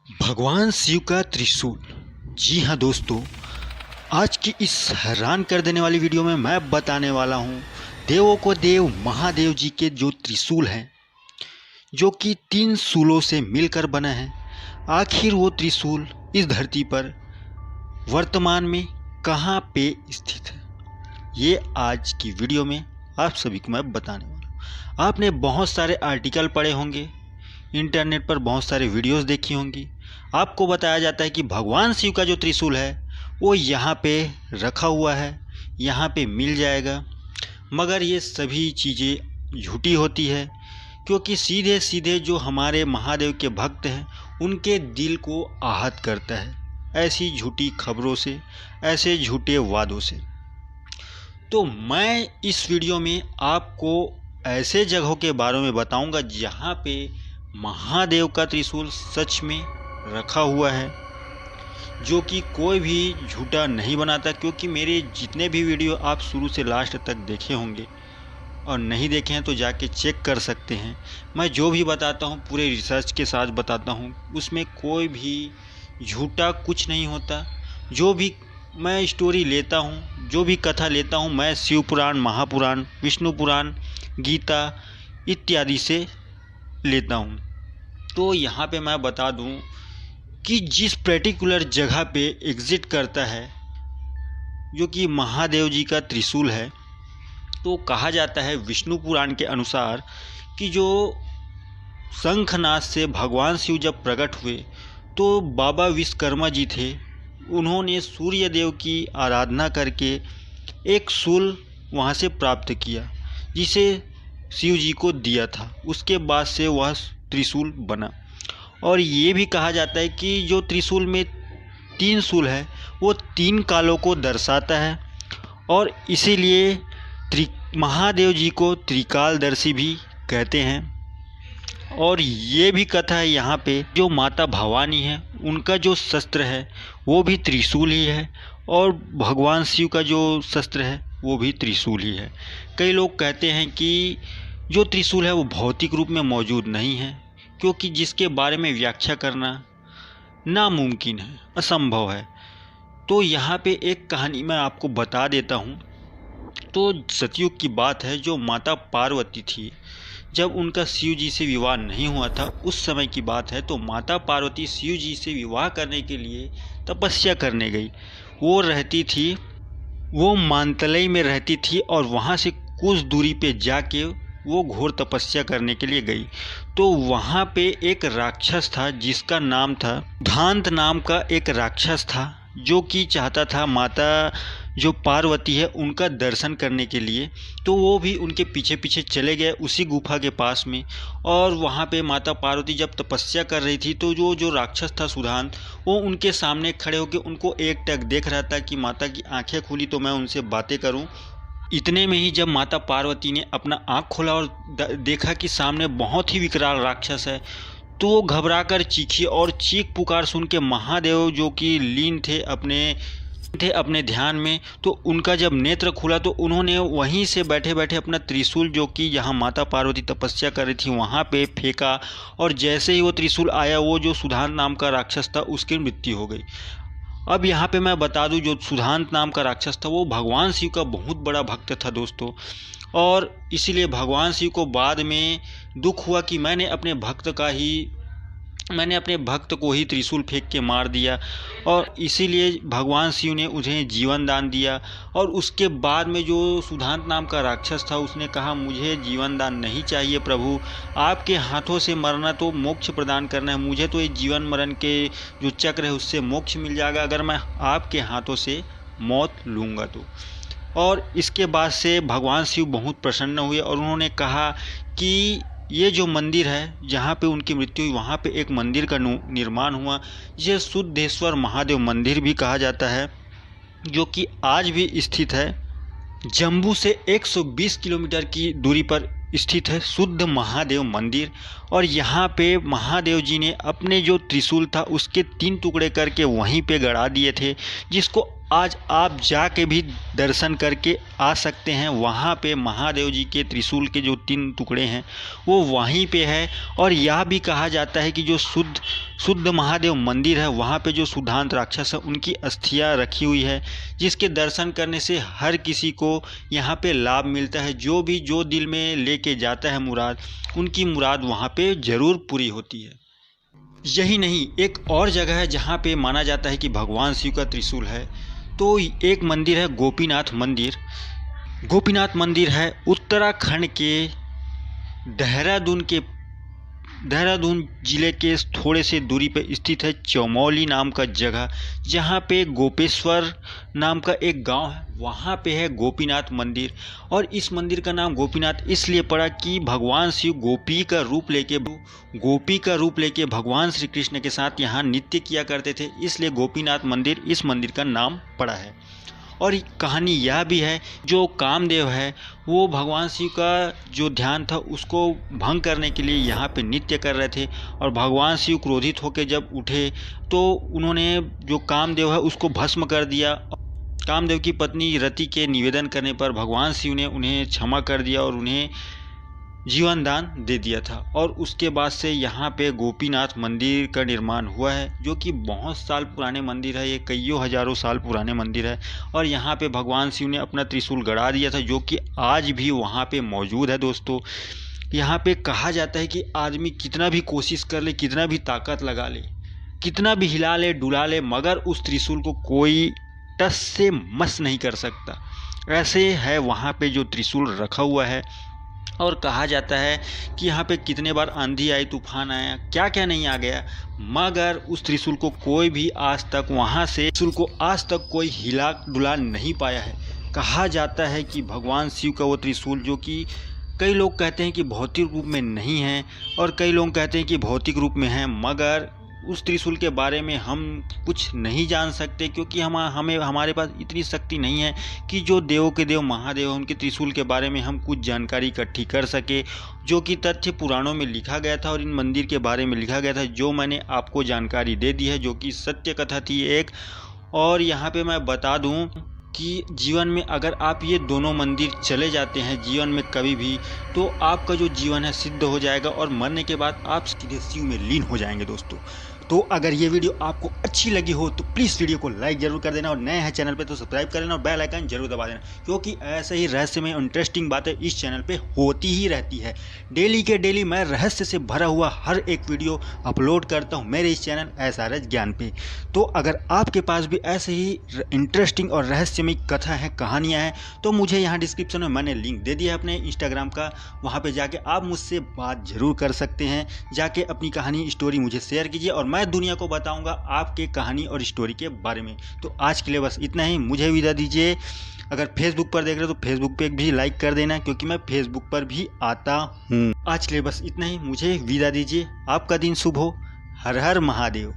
भगवान शिव का त्रिशूल। जी हाँ दोस्तों, आज की इस हैरान कर देने वाली वीडियो में मैं बताने वाला हूँ देवों को देव महादेव जी के जो त्रिशूल हैं, जो कि 3 शूलों से मिलकर बना है। आखिर वो त्रिशूल इस धरती पर वर्तमान में कहाँ पे स्थित है, ये आज की वीडियो में आप सभी को मैं बताने वाला हूँ। आपने बहुत सारे आर्टिकल पढ़े होंगे, इंटरनेट पर बहुत सारे वीडियोस देखी होंगी। आपको बताया जाता है कि भगवान शिव का जो त्रिशूल है वो यहाँ पे रखा हुआ है, यहाँ पे मिल जाएगा। मगर ये सभी चीज़ें झूठी होती है, क्योंकि सीधे सीधे जो हमारे महादेव के भक्त हैं उनके दिल को आहत करता है ऐसी झूठी खबरों से, ऐसे झूठे वादों से। तो मैं इस वीडियो में आपको ऐसे जगहों के बारे में बताऊंगा जहाँ पे महादेव का त्रिशूल सच में रखा हुआ है, जो कि कोई भी झूठा नहीं बनाता। क्योंकि मेरे जितने भी वीडियो आप शुरू से लास्ट तक देखे होंगे, और नहीं देखे हैं तो जाके चेक कर सकते हैं। मैं जो भी बताता हूँ पूरे रिसर्च के साथ बताता हूँ, उसमें कोई भी झूठा कुछ नहीं होता। जो भी मैं स्टोरी लेता हूँ, जो भी कथा लेता हूँ, मैं शिव पुराण, महापुराण, विष्णु पुराण, गीता इत्यादि से लेता हूँ। तो यहाँ पे मैं बता दूँ कि जिस पर्टिकुलर जगह पे एग्जिट करता है जो कि महादेव जी का त्रिशूल है, तो कहा जाता है विष्णु पुराण के अनुसार कि जो शंखनाद से भगवान शिव जब प्रकट हुए तो बाबा विश्वकर्मा जी थे, उन्होंने सूर्य देव की आराधना करके एक शूल वहाँ से प्राप्त किया, जिसे शिव जी को दिया था। उसके बाद से वह त्रिशूल बना। और ये भी कहा जाता है कि जो त्रिशूल में 3 शूल है वो 3 कालों को दर्शाता है, और इसीलिए महादेव जी को त्रिकालदर्शी भी कहते हैं। और ये भी कथा है यहाँ पे जो माता भवानी है उनका जो शस्त्र है वो भी त्रिशूल ही है, और भगवान शिव का जो शस्त्र है वो भी त्रिशूल ही है। कई लोग कहते हैं कि जो त्रिशूल है वो भौतिक रूप में मौजूद नहीं है, क्योंकि जिसके बारे में व्याख्या करना नामुमकिन है, असंभव है। तो यहाँ पे एक कहानी मैं आपको बता देता हूँ। तो सतयुग की बात है, जो माता पार्वती थी, जब उनका शिव जी से विवाह नहीं हुआ था, उस समय की बात है। तो माता पार्वती शिव जी से विवाह करने के लिए तपस्या करने गई। वो रहती थी, वो मानतलई में रहती थी, और वहाँ से कुछ दूरी पे जाके वो घोर तपस्या करने के लिए गई। तो वहाँ पे एक राक्षस था जिसका नाम था धांत नाम का एक राक्षस था, जो कि चाहता था माता जो पार्वती है उनका दर्शन करने के लिए। तो वो भी उनके पीछे पीछे चले गए उसी गुफा के पास में। और वहाँ पे माता पार्वती जब तपस्या कर रही थी तो जो राक्षस था सुधांत, वो उनके सामने खड़े होकर उनको एकटक देख रहा था कि माता की आंखें खुली तो मैं उनसे बातें करूं। इतने में ही जब माता पार्वती ने अपना आँख खोला और देखा कि सामने बहुत ही विकराल राक्षस है, तो वो घबराकर चीखी, और चीख पुकार सुन के महादेव जो कि लीन थे अपने ध्यान में, तो उनका जब नेत्र खुला तो उन्होंने वहीं से बैठे बैठे अपना त्रिशूल, जो कि जहाँ माता पार्वती तपस्या कर रही थी वहाँ पे फेंका। और जैसे ही वो त्रिशूल आया, वो जो सुधांत नाम का राक्षस था उसकी मृत्यु हो गई। अब यहाँ पे मैं बता दूँ, जो सुधांत नाम का राक्षस था वो भगवान शिव का बहुत बड़ा भक्त था दोस्तों। और इसीलिए भगवान शिव को बाद में दुख हुआ कि मैंने अपने भक्त को ही त्रिशूल फेंक के मार दिया, और इसीलिए भगवान शिव ने उन्हें जीवन दान दिया। और उसके बाद में जो सुधांत नाम का राक्षस था उसने कहा, मुझे जीवन दान नहीं चाहिए प्रभु, आपके हाथों से मरना तो मोक्ष प्रदान करना है, मुझे तो ये जीवन मरण के जो चक्र है उससे मोक्ष मिल जाएगा अगर मैं आपके हाथों से मौत लूँगा तो। और इसके बाद से भगवान शिव बहुत प्रसन्न हुए, और उन्होंने कहा कि ये जो मंदिर है जहाँ पे उनकी मृत्यु हुई, वहाँ पे एक मंदिर का निर्माण हुआ, जिसे शुद्धेश्वर महादेव मंदिर भी कहा जाता है, जो कि आज भी स्थित है। जम्मू से 120 किलोमीटर की दूरी पर स्थित है शुद्ध महादेव मंदिर। और यहाँ पे महादेव जी ने अपने जो त्रिशूल था उसके 3 टुकड़े करके वहीं पे गड़ा दिए थे, जिसको आज आप जाके भी दर्शन करके आ सकते हैं। वहाँ पे महादेव जी के त्रिशूल के जो 3 टुकड़े हैं वो वहीं पे है। और यह भी कहा जाता है कि जो शुद्ध महादेव मंदिर है वहाँ पे जो शुद्धांत राक्षस है उनकी अस्थियाँ रखी हुई है, जिसके दर्शन करने से हर किसी को यहाँ पे लाभ मिलता है। जो दिल में लेके जाता है मुराद, उनकी मुराद वहाँ पे ज़रूर पूरी होती है। यही नहीं, एक और जगह है जहाँ पे माना जाता है कि भगवान शिव का त्रिशूल है। तो एक मंदिर है गोपीनाथ मंदिर। गोपीनाथ मंदिर है उत्तराखंड के देहरादून ज़िले के थोड़े से दूरी पे स्थित है। चमोली नाम का जगह, जहाँ पे गोपेश्वर नाम का एक गांव है, वहाँ पे है गोपीनाथ मंदिर। और इस मंदिर का नाम गोपीनाथ इसलिए पड़ा कि भगवान शिव गोपी का रूप लेके भगवान श्री कृष्ण के साथ यहाँ नृत्य किया करते थे, इसलिए गोपीनाथ मंदिर इस मंदिर का नाम पड़ा है। और कहानी यह भी है, जो कामदेव है वो भगवान शिव का जो ध्यान था उसको भंग करने के लिए यहाँ पे नृत्य कर रहे थे। और भगवान शिव क्रोधित होकर जब उठे तो उन्होंने जो कामदेव है उसको भस्म कर दिया। कामदेव की पत्नी रति के निवेदन करने पर भगवान शिव ने उन्हें क्षमा कर दिया और उन्हें जीवन दान दे दिया था। और उसके बाद से यहाँ पे गोपीनाथ मंदिर का निर्माण हुआ है, जो कि बहुत साल पुराने मंदिर है। ये कईयों हजारों साल पुराने मंदिर है। और यहाँ पे भगवान शिव ने अपना त्रिशूल गड़ा दिया था, जो कि आज भी वहाँ पे मौजूद है। दोस्तों, यहाँ पे कहा जाता है कि आदमी कितना भी कोशिश कर ले, कितना भी ताकत लगा ले, कितना भी हिला ले डुला ले, मगर उस त्रिशूल को कोई टस से मस नहीं कर सकता। ऐसे है वहाँ पे जो त्रिशूल रखा हुआ है। और कहा जाता है कि यहाँ पे कितने बार आंधी आई, तूफान आया, क्या क्या नहीं आ गया, मगर उस त्रिशूल को कोई भी आज तक कोई हिला डुला नहीं पाया है। कहा जाता है कि भगवान शिव का वो त्रिशूल, जो कि कई लोग कहते हैं कि भौतिक रूप में नहीं है और कई लोग कहते हैं कि भौतिक रूप में है, मगर उस त्रिशूल के बारे में हम कुछ नहीं जान सकते, क्योंकि हमारे पास इतनी शक्ति नहीं है कि जो देवों के देव महादेव हैं उनके त्रिशूल के बारे में हम कुछ जानकारी इकट्ठी कर सके, जो कि तथ्य पुराणों में लिखा गया था और इन मंदिर के बारे में लिखा गया था, जो मैंने आपको जानकारी दे दी है, जो कि सत्य कथा थी एक। और यहाँ पे मैं बता दूँ कि जीवन में अगर आप ये दोनों मंदिर चले जाते हैं जीवन में कभी भी, तो आपका जो जीवन है सिद्ध हो जाएगा और मरने के बाद आप सीधे शिव में लीन हो जाएंगे। दोस्तों, तो अगर ये वीडियो आपको अच्छी लगी हो तो प्लीज़ वीडियो को लाइक जरूर कर देना, और नए हैं चैनल पे तो सब्सक्राइब कर लेना और बेल आइकन जरूर दबा देना, क्योंकि ऐसे ही रहस्य में इंटरेस्टिंग बातें इस चैनल पे होती ही रहती है। डेली के डेली मैं रहस्य से भरा हुआ हर एक वीडियो अपलोड करता हूँ मेरे इस चैनल SRS ज्ञान पे। तो अगर आपके पास भी ऐसे ही इंटरेस्टिंग और रहस्यमय कथा है, कहानियाँ हैं, तो मुझे यहाँ डिस्क्रिप्शन में मैंने लिंक दे दिया है अपने इंस्टाग्राम का, वहाँ पर जाके आप मुझसे बात जरूर कर सकते हैं। जाके अपनी कहानी स्टोरी मुझे शेयर कीजिए और मैं दुनिया को बताऊंगा आपके कहानी और स्टोरी के बारे में। तो आज के लिए बस इतना ही, मुझे विदा दीजिए। अगर फेसबुक पर देख रहे हो तो फेसबुक पे भी लाइक कर देना, क्योंकि मैं फेसबुक पर भी आता हूँ। आज के लिए बस इतना ही, मुझे विदा दीजिए। आपका दिन शुभ हो। हर हर महादेव।